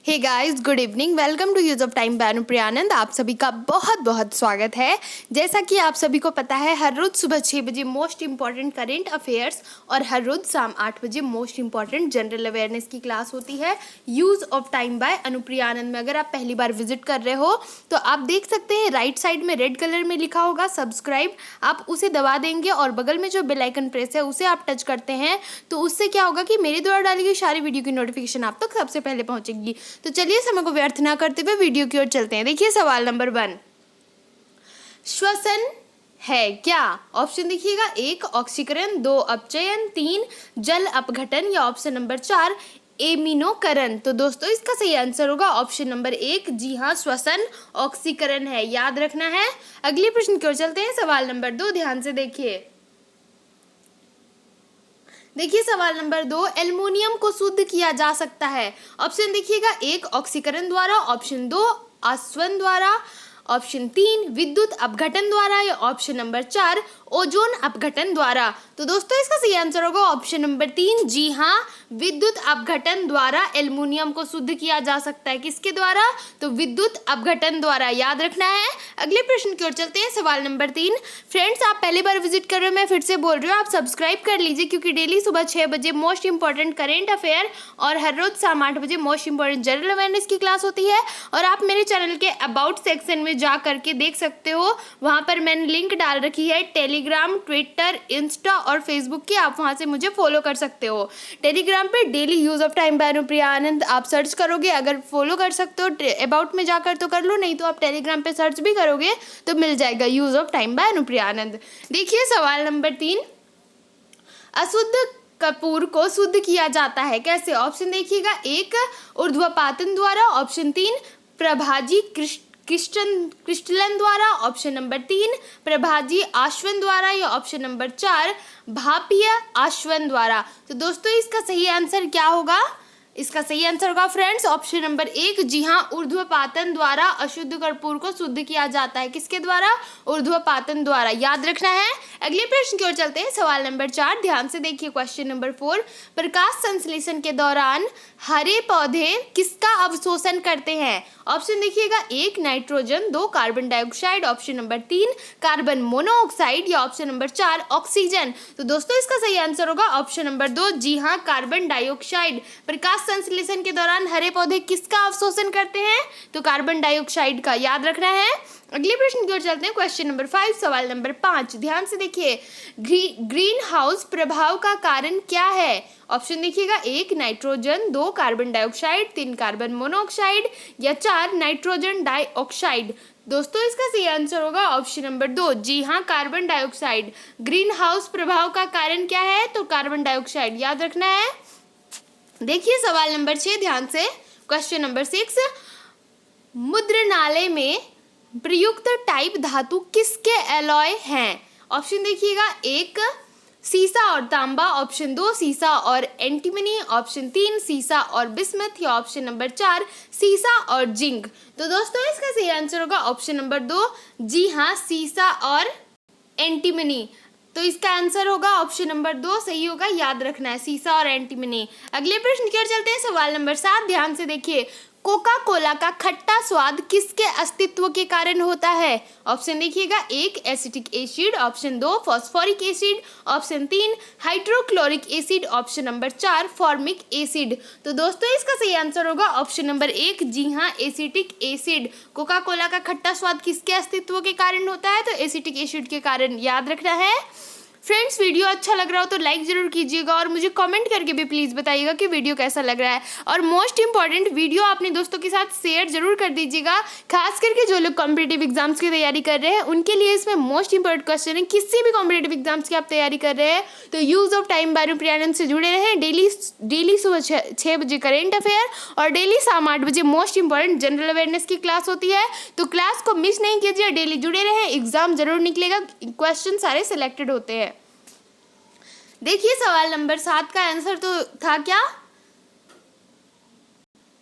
Hey guys, good evening. Welcome to use of time by Anupriya Anand. आप सभी का बहुत बहुत स्वागत है। जैसा कि आप सभी को पता है, हर रोज सुबह 6 बजे मोस्ट इंपॉर्टेंट करेंट अफेयर्स और हर रोज शाम 8 बजे मोस्ट इंपॉर्टेंट जनरल अवेयरनेस की क्लास होती है use of time by Anupriya Anand में। अगर आप पहली बार विजिट कर रहे हो तो आप देख सकते हैं राइट साइड में रेड कलर में लिखा होगा सब्सक्राइब, आप उसे दबा देंगे और बगल में जो बेल आइकन प्रेस है उसे आप टच करते हैं तो उससे क्या होगा कि मेरे द्वारा डाली गई सारी वीडियो की नोटिफिकेशन आप तक सबसे पहले पहुंचेगी। तो चलिए समय को व्यर्थ ना करते हुए वीडियो की ओर चलते हैं। देखिए सवाल नंबर 1, श्वसन है क्या? ऑप्शन देखिएगा, 1 ऑक्सीकरण, 2 अपचयन, 3 जल अपघटन या ऑप्शन नंबर 4 एमिनोकरण। तो दोस्तों इसका सही आंसर होगा ऑप्शन नंबर 1। जी हाँ, श्वसन ऑक्सीकरण है, याद रखना है। अगले प्रश्न की ओर चलते हैं। सवाल नंबर 2 ध्यान से देखिए सवाल नंबर 2, एल्युमिनियम को शुद्ध किया जा सकता है। ऑप्शन देखिएगा, 1 ऑक्सीकरण द्वारा, ऑप्शन 2 आसवन द्वारा, ऑप्शन 3 विद्युत अपघटन द्वारा या ऑप्शन नंबर 4 ओजोन अपघटन द्वारा। तो दोस्तों इसका सही आंसर होगा ऑप्शन नंबर 3। जी हाँ, विद्युत अपघटन द्वारा एल्युमिनियम को शुद्ध किया जा सकता है। किसके द्वारा? तो विद्युत अपघटन द्वारा, याद रखना है। अगले प्रश्न की ओर चलते हैं। सवाल नंबर 3, फ्रेंड्स आप पहली बार विजिट कर रहे हो, मैं फिर से बोल रही हूँ, आप सब्सक्राइब कर लीजिए क्योंकि डेली सुबह 6 बजे मोस्ट इंपॉर्टेंट करेंट अफेयर और हर रोज शाम 8 बजे मोस्ट इंपॉर्टेंट जनरल अवेयरनेस की क्लास होती है। और आप मेरे चैनल के अबाउट सेक्शन में जा करके देख सकते हो, वहां पर मैंने लिंक डाल रखी है टेलीग्राम, ट्विटर, इंस्टा और फेसबुक की। आप वहां से मुझे फॉलो कर सकते हो। टेलीग्राम पे daily use of time by Anupriya Anand आप सर्च करोगे, अगर फॉलो कर सकते हो अबाउट में जाकर तो कर लो, नहीं तो आप टेलीग्राम पे सर्च भी करोगे तो मिल जाएगा use of time by Anupriya Anand. देखिए सवाल नंबर 3, अशुद्ध कपूर को शुद्ध किया जाता है कैसे? ऑप्शन देखिएगा, 1 ऊर्ध्वपातन द्वारा, ऑप्शन 3 प्रभाजी क्रिस्टलन द्वारा, ऑप्शन नंबर 3 प्रभाजी आश्वन द्वारा या ऑप्शन नंबर 4 भापीय आश्वन द्वारा। तो दोस्तों इसका सही आंसर क्या होगा? इसका सही आंसर होगा फ्रेंड्स ऑप्शन नंबर 1। जी हाँ, ऊर्ध्वपातन द्वारा अशुद्ध कर्पूर को शुद्ध किया जाता है। किसके द्वारा? ऊर्ध्वपातन द्वारा, याद रखना है। अगले प्रश्न की ओर चलते हैं। सवाल नंबर 4 ध्यान से देखिए क्वेश्चन नंबर 4, प्रकाश संश्लेषण के दौरान हरे पौधे किसका अवशोषण करते हैं? ऑप्शन देखिएगा, 1 nitrogen, 2 carbon dioxide, option number 3 carbon monoxide या ऑप्शन नंबर 4 ऑक्सीजन। तो दोस्तों इसका सही आंसर होगा ऑप्शन नंबर 2। जी हाँ, कार्बन डाइऑक्साइड। प्रकाश संश्लेषण के दौरान हरे पौधे किसका अवशोषण करते हैं? तो कार्बन डाइऑक्साइड का, याद रखना है। अगले प्रश्न की ओर चलते हैं। क्वेश्चन नंबर 5 सवाल नंबर 5 ध्यान से देखिए, ग्रीन हाउस प्रभाव का कारण क्या है? ऑप्शन देखिएगा, 1 nitrogen, 2 carbon dioxide, 3 carbon monoxide या 4 नाइट्रोजन डाइऑक्साइड। दोस्तों इसका सही आंसर होगा ऑप्शन नंबर 2। जी हाँ, कार्बन डाइऑक्साइड। ग्रीन हाउस प्रभाव का कारण क्या है? तो कार्बन डाइऑक्साइड, याद रखना है। देखिए सवाल नंबर 6 ध्यान से, क्वेश्चन नंबर 6, मुद्रणालय में प्रयुक्त टाइप धातु किसके एलॉय हैं? ऑप्शन देखिएगा, 1 सीसा और तांबा, ऑप्शन 2 सीसा और एंटीमनी, ऑप्शन 3 सीसा और बिस्मथ या ऑप्शन नंबर 4 सीसा और जिंक। तो दोस्तों इसका सही आंसर होगा ऑप्शन नंबर 2। जी हाँ, सीसा और एंटीमनी। तो इसका आंसर होगा ऑप्शन नंबर 2 सही होगा, याद रखना है, सीसा और एंटीमनी। अगले प्रश्न की ओर चलते हैं। सवाल नंबर 7 ध्यान से देखिए, कोका कोला का खट्टा स्वाद किसके अस्तित्व के कारण होता है? ऑप्शन देखिएगा, 1 acetic acid, option 2 phosphoric acid, option 3 hydrochloric acid, option number 4 formic acid. तो दोस्तों इसका सही आंसर होगा ऑप्शन नंबर 1। जी हाँ, एसिटिक एसिड। कोका कोला का खट्टा स्वाद किसके अस्तित्व के कारण होता है? तो एसिटिक एसिड के कारण, याद रखना है। फ्रेंड्स वीडियो अच्छा लग रहा हो तो लाइक जरूर कीजिएगा और मुझे कमेंट करके भी प्लीज़ बताइएगा कि वीडियो कैसा लग रहा है। और मोस्ट इंपॉर्टेंट, वीडियो अपने दोस्तों के साथ शेयर जरूर कर दीजिएगा, खास करके जो लोग कॉम्पिटिटिव एग्जाम्स की तैयारी कर रहे हैं उनके लिए इसमें मोस्ट इंपॉर्टेंट क्वेश्चन है। किसी भी कॉम्पिटिटिव एग्जाम्स की आप तैयारी कर रहे हैं तो use of time by Anupriya Anand से जुड़े रहें। डेली सुबह 6 बजे करेंट अफेयर और डेली शाम 8 बजे मोस्ट इंपॉर्टेंट जनरल अवेयरनेस की क्लास होती है। तो क्लास को मिस नहीं कीजिए, डेली जुड़े रहें, एग्जाम जरूर निकलेगा, क्वेश्चन सारे सिलेक्टेड होते हैं। देखिए सवाल नंबर 7 का आंसर तो था क्या?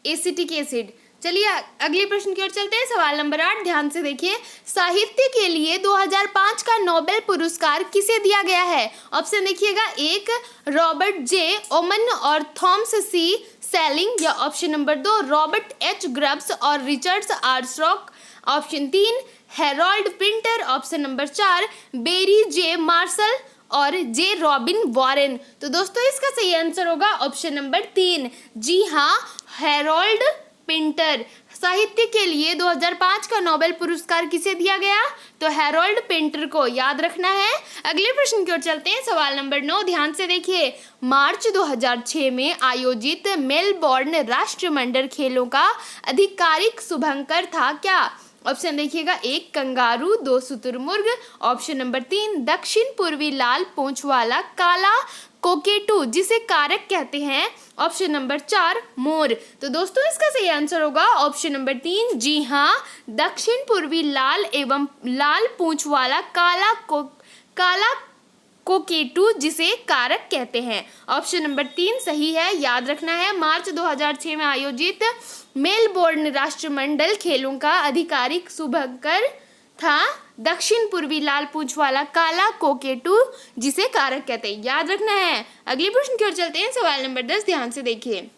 Acetic acid. चलिए अगले प्रश्न की ओर चलते हैं। सवाल नंबर 8 ध्यान से देखिए। साहित्य के लिए 2005 का नोबेल पुरस्कार किसे दिया गया है? ऑप्शन देखिएगा, एक रॉबर्ट जे ओमन और थॉमस सी सेलिंग, या option number 2 Robert H Grubbs और Richard Armstrong, option 3 Harold Pinter, option number 4 Barry J Marshall और जे रॉबिन वॉरेन। तो दोस्तों इसका सही आंसर होगा ऑप्शन नंबर 3। जी हाँ, हेरोल्ड पिंटर। साहित्य के लिए 2005 का नोबेल पुरस्कार किसे दिया गया? तो हेरोल्ड पिंटर को, याद रखना है। अगले प्रश्न की ओर चलते हैं। सवाल नंबर 9 ध्यान से देखिए। मार्च 2006 में आयोजित मेलबोर्न राष्ट्रमंडल खेलों का आधिकारिक शुभंकर था क्या? ऑप्शन देखिएगा, एक कंगारू, 2 शुतुरमुर्ग, ऑप्शन नंबर 3 दक्षिण पूर्वी लाल पूंछ वाला काला कोकेटू जिसे कारक कहते हैं, ऑप्शन नंबर 4 मोर। तो दोस्तों इसका सही आंसर होगा ऑप्शन नंबर 3। जी हाँ, दक्षिण पूर्वी लाल एवं लाल पूंछ वाला काला कोकेटू जिसे कारक कहते हैं, ऑप्शन नंबर 3 सही है, याद रखना है। मार्च 2006 में आयोजित मेलबोर्न राष्ट्रमंडल खेलों का आधिकारिक शुभंकर था दक्षिण पूर्वी लाल पूंछ वाला काला कोकेटू जिसे कारक कहते हैं, याद रखना है। अगले प्रश्न की ओर चलते हैं। सवाल नंबर 10 ध्यान से देखिए।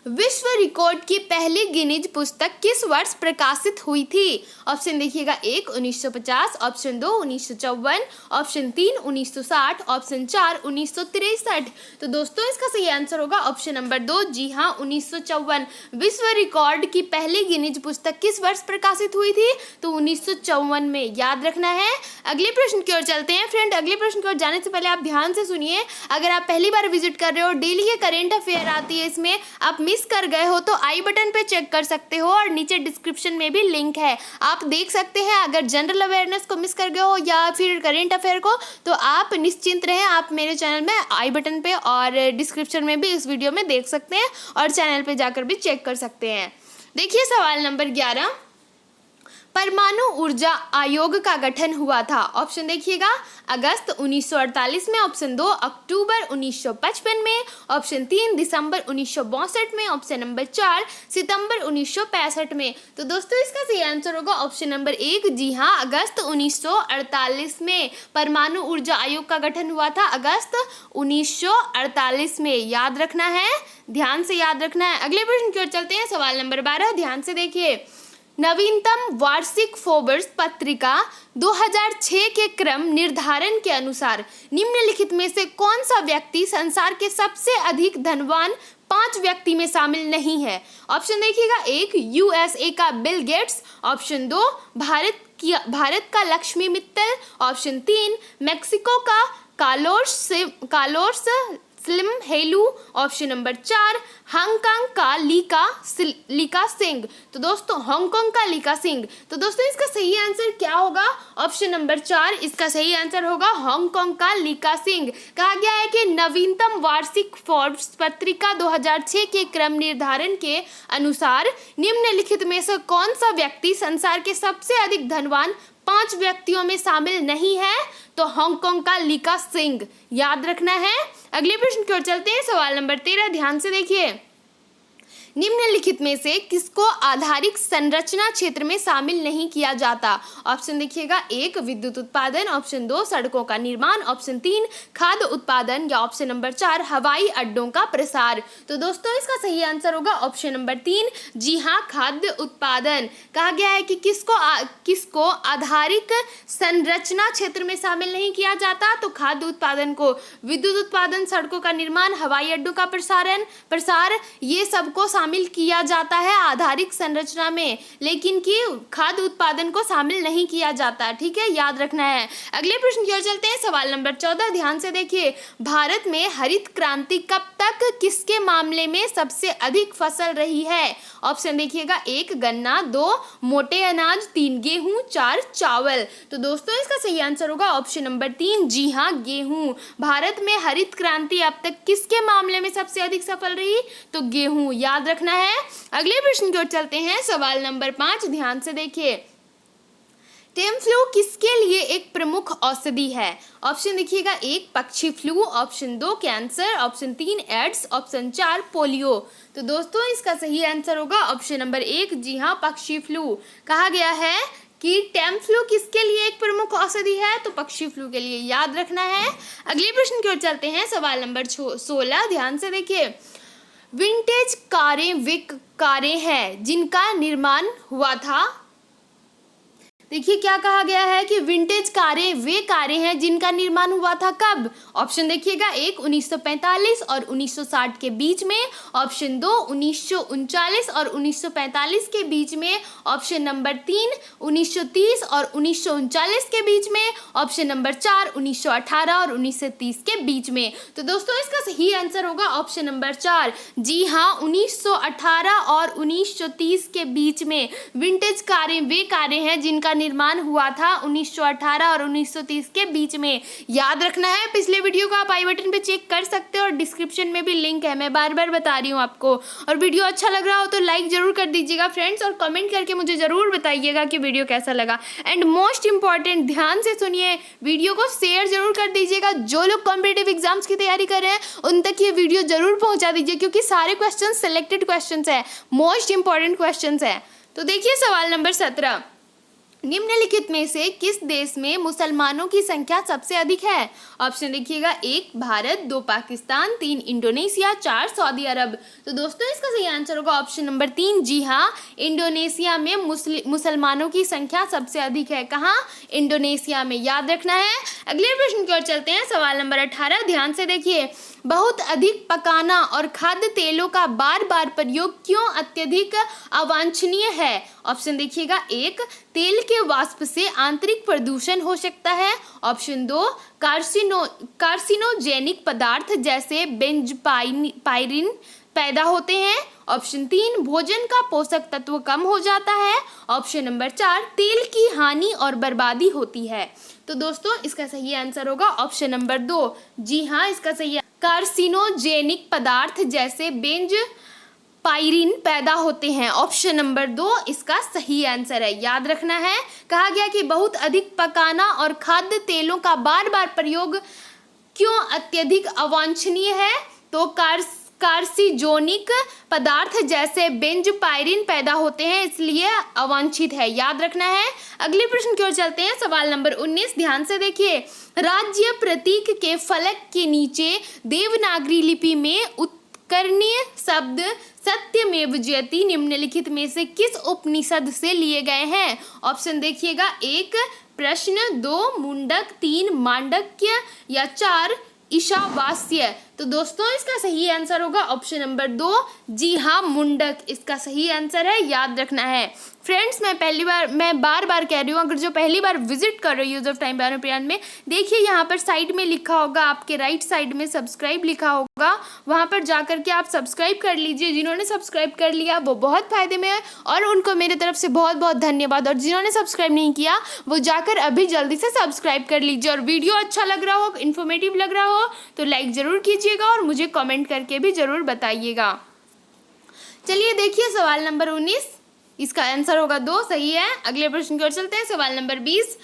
विश्व रिकॉर्ड की पहली गिनीज पुस्तक किस वर्ष प्रकाशित हुई थी? ऑप्शन देखिएगा, 1 1950, ऑप्शन 2 1954, ऑप्शन 3 1960, ऑप्शन 4 1963। तो दोस्तों इसका सही आंसर होगा ऑप्शन नंबर 2। जी हाँ, 1954। विश्व रिकॉर्ड की पहली गिनीज पुस्तक किस वर्ष प्रकाशित हुई थी? तो 1954 में, याद रखना है। अगले प्रश्न की ओर चलते हैं। फ्रेंड अगले प्रश्न की ओर जाने से पहले आप ध्यान से सुनिए। अगर आप पहली बार विजिट कर रहे हो, डेली के करेंट अफेयर आती है, इसमें आप मिस कर गए हो तो आई बटन पे चेक कर सकते हो और नीचे डिस्क्रिप्शन में भी लिंक है, आप देख सकते हैं। अगर जनरल अवेयरनेस को मिस कर गए हो या फिर करेंट अफेयर को, तो आप निश्चिंत रहें, आप मेरे चैनल में आई बटन पे और डिस्क्रिप्शन में भी इस वीडियो में देख सकते हैं और चैनल पे जाकर भी चेक कर सकते हैं। देखिए सवाल नंबर 11, परमाणु ऊर्जा आयोग का गठन हुआ था। ऑप्शन देखिएगा, अगस्त 1948 में, ऑप्शन 2 अक्टूबर 1955 में, ऑप्शन 3 दिसंबर 1962 में, ऑप्शन नंबर 4 सितंबर 1965 में। तो दोस्तों इसका सही आंसर होगा ऑप्शन नंबर 1। जी हाँ, अगस्त 1948 में परमाणु ऊर्जा आयोग का गठन हुआ था, अगस्त 1948 में, याद रखना है, ध्यान से याद रखना है। अगले प्रश्न की ओर चलते हैं। सवाल नंबर 12 ध्यान से देखिए। नवीनतम वार्षिक फोर्ब्स पत्रिका 2006 के क्रम निर्धारण के अनुसार निम्नलिखित में से कौन सा व्यक्ति संसार के सबसे अधिक धनवान 5 व्यक्ति में शामिल नहीं है? ऑप्शन देखिएगा, 1 यूएसए का बिल गेट्स, ऑप्शन 2 भारत का लक्ष्मी मित्तल, ऑप्शन 3 मेक्सिको का Carlos Slim Helu, option number 4 Hong Kong का लीका सिंह। तो दोस्तों हांगकांग का लीका सिंह। तो दोस्तों इसका सही आंसर क्या होगा? ऑप्शन नंबर 4 इसका सही आंसर होगा हांगकांग का लीका सिंह। कहा गया है कि नवीनतम वार्षिक फोर्ब्स पत्रिका 2006 के क्रम निर्धारण के अनुसार निम्नलिखित में से कौन सा व्यक्ति संसार के सबसे अधिक धनवान 5 व्यक्तियों में शामिल नहीं है? तो हांगकांग का लीका सिंह, याद रखना है। अगले प्रश्न की ओर चलते हैं। सवाल नंबर 13 ध्यान से देखिए। निम्नलिखित में से किसको आधारिक संरचना क्षेत्र में शामिल नहीं किया जाता? ऑप्शन देखिएगा, 1 विद्युत उत्पादन, ऑप्शन 2 सड़कों का निर्माण, ऑप्शन 3 खाद्य उत्पादन, या ऑप्शन नंबर 4 हवाई अड्डों का प्रसार। तो दोस्तों इसका सही आंसर होगा ऑप्शन नंबर 3। जी हाँ, खाद्य उत्पादन। कहा गया है कि किसको आधारिक संरचना क्षेत्र में शामिल नहीं किया जाता? तो खाद्य उत्पादन को। विद्युत उत्पादन, सड़कों का निर्माण, हवाई अड्डों का प्रसार, ये सबको शामिल किया जाता है आधारिक संरचना में, लेकिन कि खाद्य उत्पादन को शामिल नहीं किया जाता। ठीक है, याद रखना है। अगले प्रश्न की ओर चलते हैं। सवाल नंबर 14 ध्यान से देखिए। भारत में हरित क्रांति कब तक किसके मामले में सबसे अधिक फसल रही है? ऑप्शन देखिएगा, 1 गन्ना, 2 मोटे अनाज, 3 गेहूं, 4 चावल। तो दोस्तों इसका सही आंसर होगा ऑप्शन नंबर 3। जी हाँ, गेहूं। भारत में हरित क्रांति अब तक किसके मामले में सबसे अधिक सफल रही? तो गेहूं, याद रखना है। अगले प्रश्न की ओर चलते हैं। सवाल नंबर 5 ध्यान से देखिए। टेम फ्लू किसके लिए एक प्रमुख औषधि है? ऑप्शन देखिएगा, 1 पक्षी flu, option 2 cancer, option 3 AIDS, option 4 polio. तो दोस्तों इसका सही आंसर होगा ऑप्शन नंबर 1, जी हाँ पक्षी फ्लू। कहा गया है कि टेम फ्लू किसके लिए एक प्रमुख औषधि है? तो पक्षी फ्लू के लिए, याद रखना है। अगले प्रश्न की ओर चलते हैं, सवाल नंबर 16, ध्यान से देखिए। विंटेज कारें वे कारें हैं जिनका निर्माण हुआ था। देखिए क्या कहा गया है कि विंटेज कारें वे कारें हैं जिनका निर्माण हुआ था कब? ऑप्शन देखिएगा, 1 1945 और 1960 के बीच में, ऑप्शन 2 1939 और 1945 के बीच में, ऑप्शन नंबर 3 1930 और 1939 के बीच में, ऑप्शन नंबर 4 1918 और 1930 के बीच में। तो दोस्तों इसका सही आंसर होगा ऑप्शन नंबर 4, जी हाँ 1918 और 1930 के बीच में विंटेज कारें वे कारें हैं जिनका निर्माण हुआ था 1918 और 1930 के बीच में। याद रखना है। पिछले वीडियो को आप आई बटन पे चेक कर सकते हो और डिस्क्रिप्शन में भी लिंक है, मैं बार बार बता रही हूँ आपको। और वीडियो अच्छा लग रहा हो तो लाइक जरूर कर दीजिएगा फ्रेंड्स, और कमेंट करके मुझे जरूर बताइएगा कि वीडियो कैसा लगा। एंड मोस्ट इंपॉर्टेंट, ध्यान से सुनिए, वीडियो को शेयर जरूर कर दीजिएगा। जो लोग कॉम्पिटिटिव एग्जाम्स की तैयारी कर रहे हैं उन तक ये वीडियो जरूर पहुंचा दीजिए, क्योंकि सारे क्वेश्चन सिलेक्टेड क्वेश्चन है, मोस्ट इंपॉर्टेंट क्वेश्चन है। तो देखिए सवाल नंबर 17, निम्नलिखित में से किस देश में मुसलमानों की संख्या सबसे अधिक है? ऑप्शन देखिएगा, 1 भारत, 2 पाकिस्तान, 3 इंडोनेशिया, 4 सऊदी अरब। तो दोस्तों इसका सही आंसर होगा ऑप्शन नंबर 3, जी हाँ इंडोनेशिया में मुसलमानों की संख्या सबसे अधिक है। कहाँ? इंडोनेशिया में, याद रखना है। अगले प्रश्न की ओर चलते हैं, सवाल नंबर 18, ध्यान से देखिए। बहुत अधिक पकाना और खाद्य तेलों का बार बार प्रयोग क्यों अत्यधिक अवांछनीय है? ऑप्शन देखिएगा, 1 तेल के वाष्प से आंतरिक प्रदूषण हो सकता है, ऑप्शन 2 कार्सिनोजेनिक पदार्थ जैसे बेंजपाइरिन पैदा होते हैं, ऑप्शन 3 भोजन का पोषक तत्व कम हो जाता है, ऑप्शन नंबर 4 तेल की हानि और बर्बादी होती है। तो दोस्तों इसका सही आंसर होगा ऑप्शन नंबर 2, जी हाँ इसका सही, कार्सिनोजेनिक पदार्थ जैसे बेंजपाइरिन पैदा होते हैं। ऑप्शन नंबर 2 इसका सही आंसर है, याद रखना है। कहा गया कि बहुत अधिक पकाना और खाद्य तेलों का बार बार प्रयोग क्यों अत्यधिक अवांछनीय है? तो कार्सिनोजेनिक पदार्थ जैसे बेंजपाइरिन पैदा होते हैं, इसलिए अवांछित है, याद रखना है। अगले प्रश्न की ओर चलते हैं, सवाल नंबर 19, ध्यान से देखिए। राज्य प्रतीक के फलक के नीचे देवनागरी लिपि में उत्कर्णीय शब्द सत्यमेव जयते निम्नलिखित में से किस उपनिषद से लिए गए हैं? ऑप्शन देखिएगा, 1 प्रश्न, 2 मुंडक, 3 मांडक्य या 4 ईशावास्य। तो दोस्तों इसका सही आंसर होगा ऑप्शन नंबर 2, जी हाँ मुंडक इसका सही आंसर है, याद रखना है। फ्रेंड्स मैं बार बार कह रही हूँ, अगर जो पहली बार विजिट कर रही हो यूज ऑफ टाइम प्लान में, देखिए यहाँ पर साइड में लिखा होगा, आपके राइट साइड में सब्सक्राइब लिखा होगा, वहाँ पर जाकर के आप सब्सक्राइब कर लीजिए। जिन्होंने सब्सक्राइब कर लिया वो बहुत फायदे में है और उनको मेरे तरफ से बहुत बहुत धन्यवाद, और जिन्होंने सब्सक्राइब नहीं किया वो जाकर अभी जल्दी से सब्सक्राइब कर लीजिए। और वीडियो अच्छा लग रहा हो, इन्फॉर्मेटिव लग रहा हो तो लाइक ज़रूर कीजिएगा और मुझे कमेंट करके भी ज़रूर बताइएगा। चलिए देखिए सवाल नंबर 19, इसका आंसर होगा 2, सही है। अगले प्रश्न की ओर चलते हैं, सवाल नंबर 20,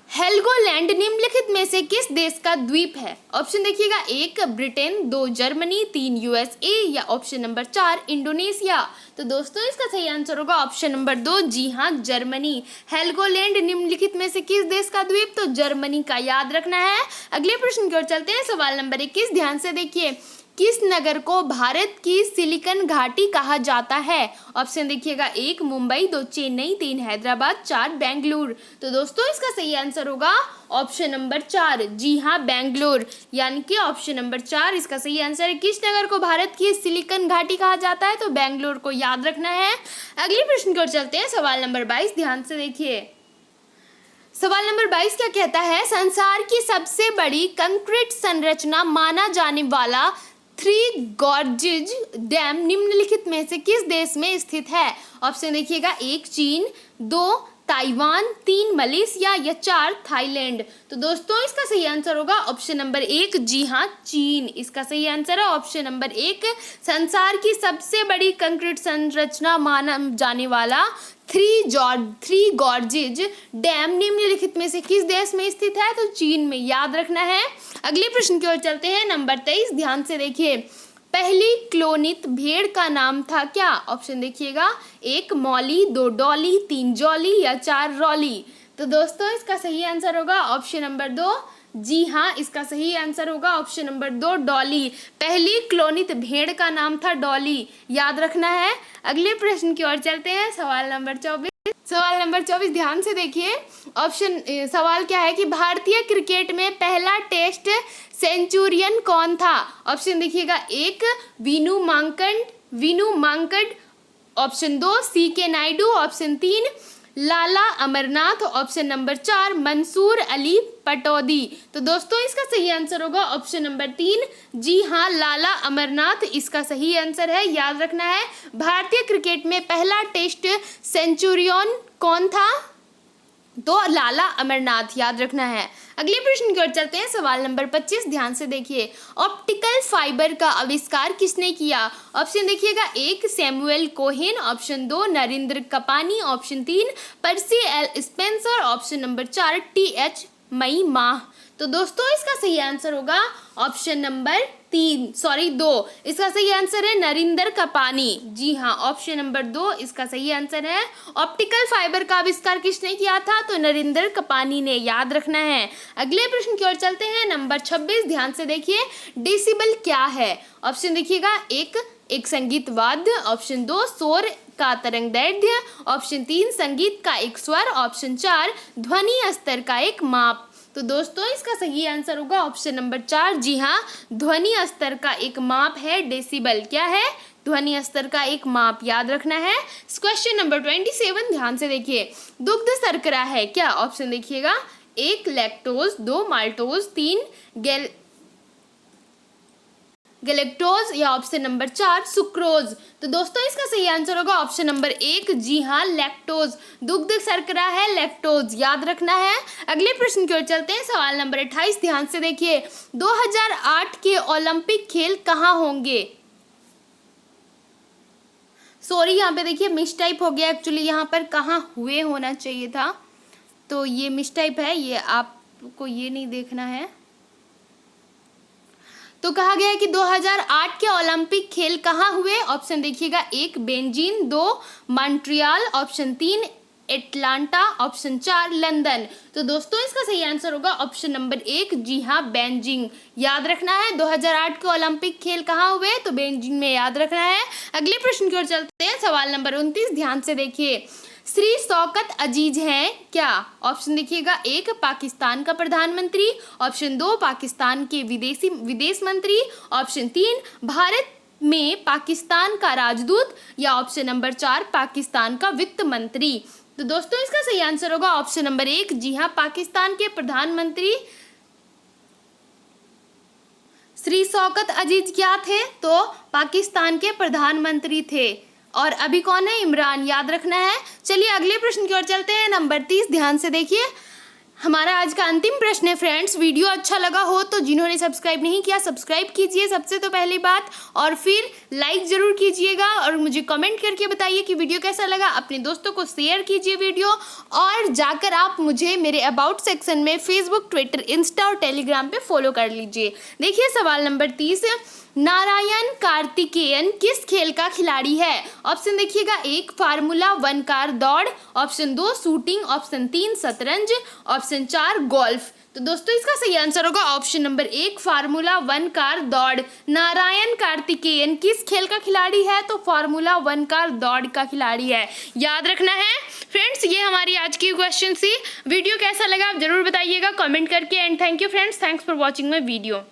हेल्गोलैंड निम्नलिखित में से किस देश का द्वीप है? ऑप्शन देखिएगा, 1 ब्रिटेन, 2 जर्मनी, 3 यूएसए या ऑप्शन नंबर 4 इंडोनेशिया। तो दोस्तों इसका सही आंसर होगा ऑप्शन नंबर 2, जी हाँ जर्मनी। हेल्गोलैंड निम्नलिखित में से किस देश का द्वीप? तो जर्मनी का, याद रखना है। अगले प्रश्न की ओर चलते हैं, सवाल नंबर 21, ध्यान से देखिए। किस नगर को भारत की सिलिकन घाटी कहा जाता है? ऑप्शन देखिएगा, 1 मुंबई, 2 चेन्नई, 3 हैदराबाद, 4 बेंगलुरु। तो दोस्तों इसका सही आंसर होगा ऑप्शन नंबर 4, जी हाँ बेंगलुरु, यानी कि ऑप्शन नंबर 4 इसका सही आंसर है। किस नगर को भारत की सिलिकन घाटी कहा जाता है? तो बेंगलुरु को, याद रखना है। अगले प्रश्न की ओर चलते हैं, सवाल नंबर 22, ध्यान से देखिए। सवाल नंबर 22 क्या कहता है? संसार की सबसे बड़ी कंक्रीट संरचना माना जाने वाला 3 गॉर्जेज डैम निम्नलिखित में से किस देश में स्थित है? ऑप्शन देखिएगा, 1 चीन, 2 ताइवान, 3 मलेशिया या 4 थाईलैंड। तो दोस्तों इसका सही आंसर होगा ऑप्शन नंबर 1, जी हाँ चीन। इसका सही आंसर है ऑप्शन नंबर 1। संसार की सबसे बड़ी कंक्रीट संरचना माना जाने वाला थ्री गॉर्जेज डैम निम्नलिखित में से किस देश में स्थित है? तो चीन में, याद रखना है। अगले प्रश्न की ओर चलते हैं, नंबर 23, ध्यान से देखिए। पहली क्लोनित भेड़ का नाम था क्या? ऑप्शन देखिएगा, 1 मौली, 2 डॉली, 3 जॉली या 4 रॉली। तो दोस्तों इसका सही आंसर होगा ऑप्शन नंबर 2, जी हाँ इसका सही आंसर होगा ऑप्शन नंबर 2 डॉली। पहली क्लोनित भेड़ का नाम था डॉली, याद रखना है। अगले प्रश्न की ओर चलते हैं, सवाल नंबर 24। सवाल नंबर 24 ध्यान से देखिए। सवाल क्या है कि भारतीय क्रिकेट में पहला टेस्ट सेंचुरियन कौन था? ऑप्शन देखिएगा, 1 Vinoo Mankad, option 2 CK Naidu, option 3 Lala Amarnath, option number 4 Mansur Ali Pataudi. तो दोस्तों इसका सही आंसर होगा ऑप्शन नंबर 3, जी हाँ लाला अमरनाथ इसका सही आंसर है, याद रखना है। भारतीय क्रिकेट में पहला टेस्ट सेंचुरियन कौन था? तो लाला अमरनाथ, याद रखना है। अगले प्रश्न की ओर चलते हैं, सवाल नंबर 25, ध्यान से देखिए। ऑप्टिकल फाइबर का आविष्कार किसने किया? ऑप्शन देखिएगा, 1 Samuel Cohen, option 2 Narendra Kapany, option 3 Percy L Spencer, option number 4 TH Maiman. तो दोस्तों इसका सही आंसर होगा ऑप्शन नंबर 2। इसका सही आंसर है नरेंद्र कपानी। जी हाँ ऑप्शन नंबर 2 इसका सही आंसर है। ऑप्टिकल फाइबर का आविष्कार किसने किया था? तो नरेंद्र कपानी ने, याद रखना है। अगले प्रश्न की ओर चलते हैं, नंबर 26, ध्यान से देखिए। डेसिबल क्या है? ऑप्शन देखिएगा, एक संगीत वाद्य, ऑप्शन 2 शोर का तरंग दैर्ध्य, ऑप्शन 3 संगीत का एक स्वर, ऑप्शन 4 ध्वनि स्तर का एक माप। तो दोस्तों इसका सही आंसर होगा ऑप्शन नंबर 4, जी हाँ ध्वनि स्तर का एक माप है डेसिबल। क्या है? ध्वनि स्तर का एक माप, याद रखना है। क्वेश्चन नंबर 27, ध्यान से देखिए। दुग्ध शर्करा है क्या? ऑप्शन देखिएगा, 1 लैक्टोज, 2 माल्टोज, 3 गैलेक्टोज या ऑप्शन नंबर 4 सुक्रोज। तो दोस्तों इसका सही आंसर होगा ऑप्शन नंबर 1, जी हाँ लैक्टोज। दुग्ध शर्करा है लैक्टोज, याद रखना है। अगले प्रश्न की ओर चलते हैं, सवाल नंबर 28, ध्यान से देखिए। 2008 के ओलंपिक खेल कहाँ होंगे? सॉरी यहाँ पे देखिए मिस टाइप हो गया, एक्चुअली यहाँ पर कहाँ हुए होना चाहिए था, तो ये मिस टाइप है, ये आपको ये नहीं देखना है। तो कहा गया है कि 2008 के ओलंपिक खेल कहाँ हुए? ऑप्शन देखिएगा, 1 Beijing, 2 Montreal, option 3 Atlanta, option 4 London. तो दोस्तों इसका सही आंसर होगा ऑप्शन नंबर 1, जी हाँ बेजिंग, याद रखना है। 2008 के ओलंपिक खेल कहाँ हुए? तो बेजिंग में, याद रखना है। अगले प्रश्न की ओर चलते हैं, सवाल नंबर 29, ध्यान से देखिए। श्री शौकत अजीज हैं क्या? ऑप्शन देखिएगा, 1 पाकिस्तान का प्रधानमंत्री, ऑप्शन 2 पाकिस्तान के विदेश मंत्री, ऑप्शन 3 भारत में पाकिस्तान का राजदूत या ऑप्शन नंबर 4 पाकिस्तान का वित्त मंत्री। तो दोस्तों इसका सही आंसर होगा ऑप्शन नंबर 1, जी हाँ पाकिस्तान के प्रधानमंत्री श्री शौकत अजीज क्या थे? तो पाकिस्तान के प्रधानमंत्री थे। और अभी कौन है? इमरान, याद रखना है। चलिए अगले प्रश्न की ओर चलते हैं, नंबर 30, ध्यान से देखिए। हमारा आज का अंतिम प्रश्न है फ्रेंड्स। वीडियो अच्छा लगा हो तो जिन्होंने सब्सक्राइब नहीं किया सब्सक्राइब कीजिए सबसे तो पहली बात, और फिर लाइक जरूर कीजिएगा और मुझे कमेंट करके बताइए कि वीडियो कैसा लगा। अपने दोस्तों को शेयर कीजिए वीडियो, और जाकर आप मुझे मेरे अबाउट सेक्शन में फेसबुक, ट्विटर, इंस्टा और टेलीग्राम पे फॉलो कर लीजिए। देखिए सवाल नंबर 30, नारायण कार्तिकेयन किस खेल का खिलाड़ी है? ऑप्शन देखिएगा, 1 फार्मूला 1 कार दौड़, ऑप्शन 2 शूटिंग, ऑप्शन 3 शतरंज, ऑप्शन 4 गोल्फ। तो दोस्तों इसका सही आंसर होगा ऑप्शन नंबर 1 फार्मूला 1 कार दौड़। नारायण कार्तिकेयन किस खेल का खिलाड़ी है? तो फार्मूला 1 कार दौड़ का खिलाड़ी है, याद रखना है। फ्रेंड्स ये हमारी आज की क्वेश्चन थी। वीडियो कैसा लगा आप जरूर बताइएगा कमेंट करके। And thank you friends, thanks for watching my video.